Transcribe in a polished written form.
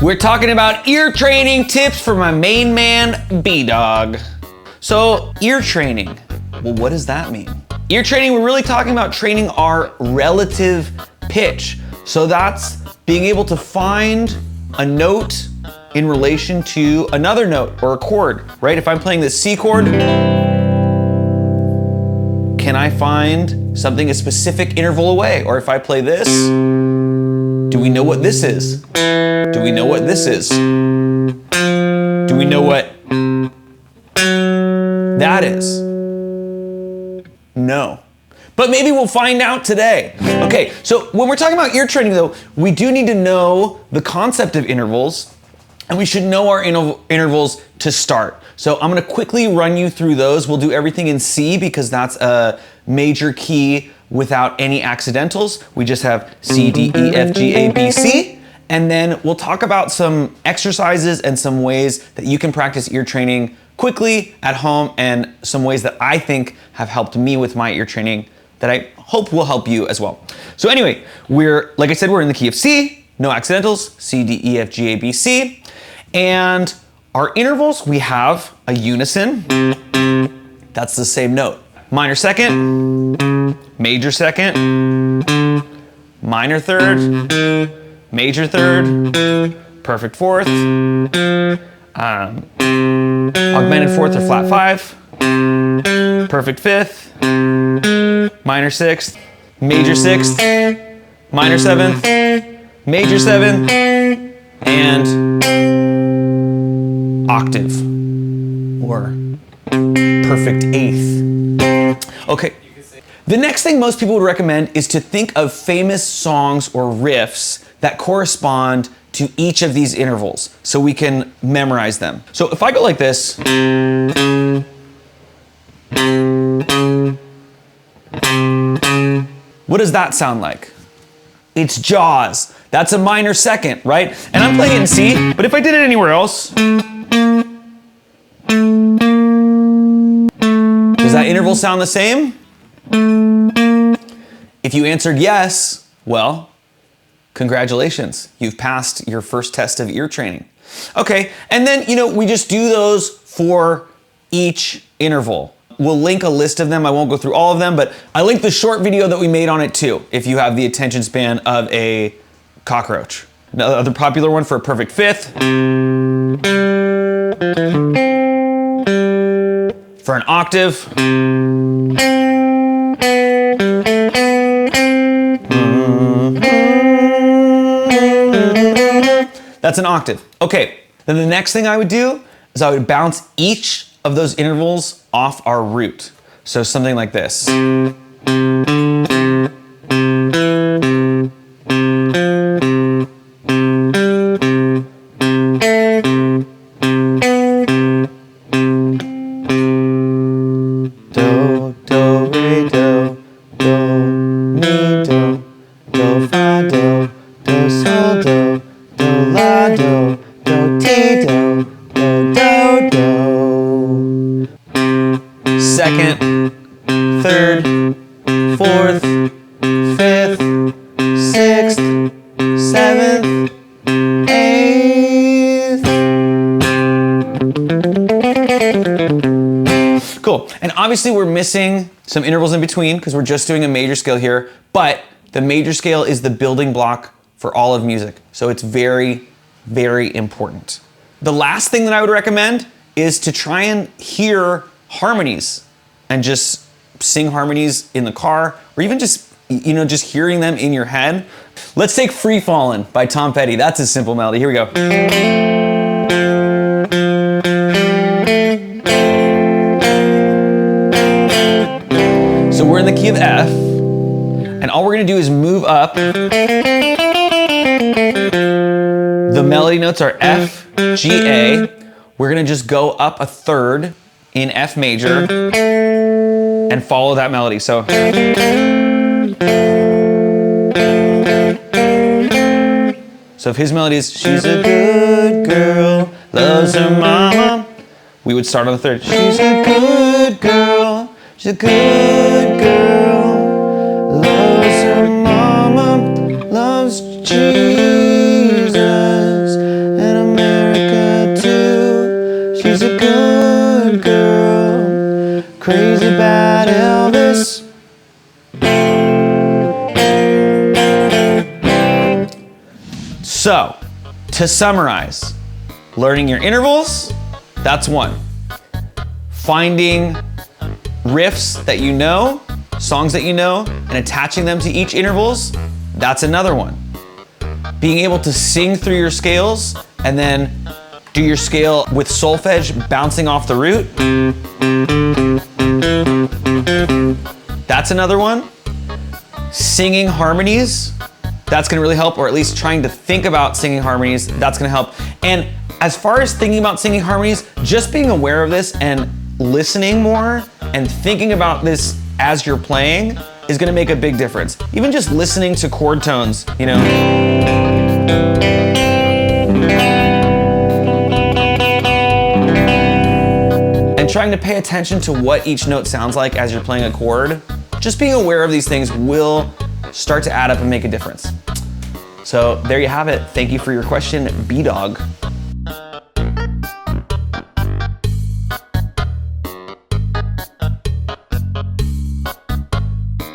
We're talking about ear training tips for my main man, B-Dog. So, ear training, well, what does that mean? Ear training, we're really talking about training our relative pitch. So that's being able to find a note in relation to another note or a chord, right? If I'm playing the C chord, can I find something a specific interval away? Or if I play this, do we know what this is? Do we know what this is? Do we know what that is? No. But maybe we'll find out today. Okay, so when we're talking about ear training though, we do need to know the concept of intervals, and we should know our intervals to start. So I'm gonna quickly run you through those. We'll do everything in C because that's a major key without any accidentals. We just have C, D, E, F, G, A, B, C. And then we'll talk about some exercises and some ways that you can practice ear training quickly at home, and some ways that I think have helped me with my ear training that I hope will help you as well. So anyway, like I said, we're in the key of C, no accidentals, C, D, E, F, G, A, B, C. And our intervals, we have a unison, that's the same note. Minor second, major second, minor third, major third, perfect fourth, augmented fourth or flat five, perfect fifth, minor sixth, major sixth, minor seventh, major seventh, and octave or perfect eighth. Okay. The next thing most people would recommend is to think of famous songs or riffs that correspond to each of these intervals so we can memorize them. So if I go like this, what does that sound like? It's Jaws. That's a minor second, right? And I'm playing it in C, but if I did it anywhere else, does that interval sound the same? If you answered yes, well, congratulations, you've passed your first test of ear training. Okay, and then, we just do those for each interval. We'll link a list of them. I won't go through all of them, but I linked the short video that we made on it too, if you have the attention span of a cockroach. Another popular one for a perfect fifth. For an octave. That's an octave. Okay, then the next thing I would do is I would bounce each of those intervals off our root. So something like this. Do, do, re, do, do, mi, do, do, fa, do, do, sol, do, do, la, do, do, ti, do, do, do, do. Second, third, fourth, fifth, sixth, seventh, eighth. Cool. And obviously we're missing some intervals in between because we're just doing a major scale here, but the major scale is the building block for all of music. So it's very, very important. The last thing that I would recommend is to try and hear harmonies and just sing harmonies in the car, or even just hearing them in your head. Let's take Free Fallin' by Tom Petty. That's a simple melody. Here we go. So we're in the key of F, and all we're gonna do is move up. The melody notes are F, G, A. We're gonna just go up a third in F major and follow that melody. So if his melody is, she's a good girl, loves her mama, we would start on the third. She's a good girl, she's a good girl, loves her mama, loves Jesus, So, to summarize, learning your intervals, that's one. Finding riffs that you know, songs that you know, and attaching them to each intervals, that's another one. Being able to sing through your scales and then do your scale with solfege bouncing off the root, that's another one. Singing harmonies, that's gonna really help, or at least trying to think about singing harmonies, that's gonna help. And as far as thinking about singing harmonies, just being aware of this and listening more and thinking about this as you're playing is gonna make a big difference. Even just listening to chord tones, you know. And trying to pay attention to what each note sounds like as you're playing a chord. Just being aware of these things will start to add up and make a difference. So there you have it. Thank you for your question, B-Dog.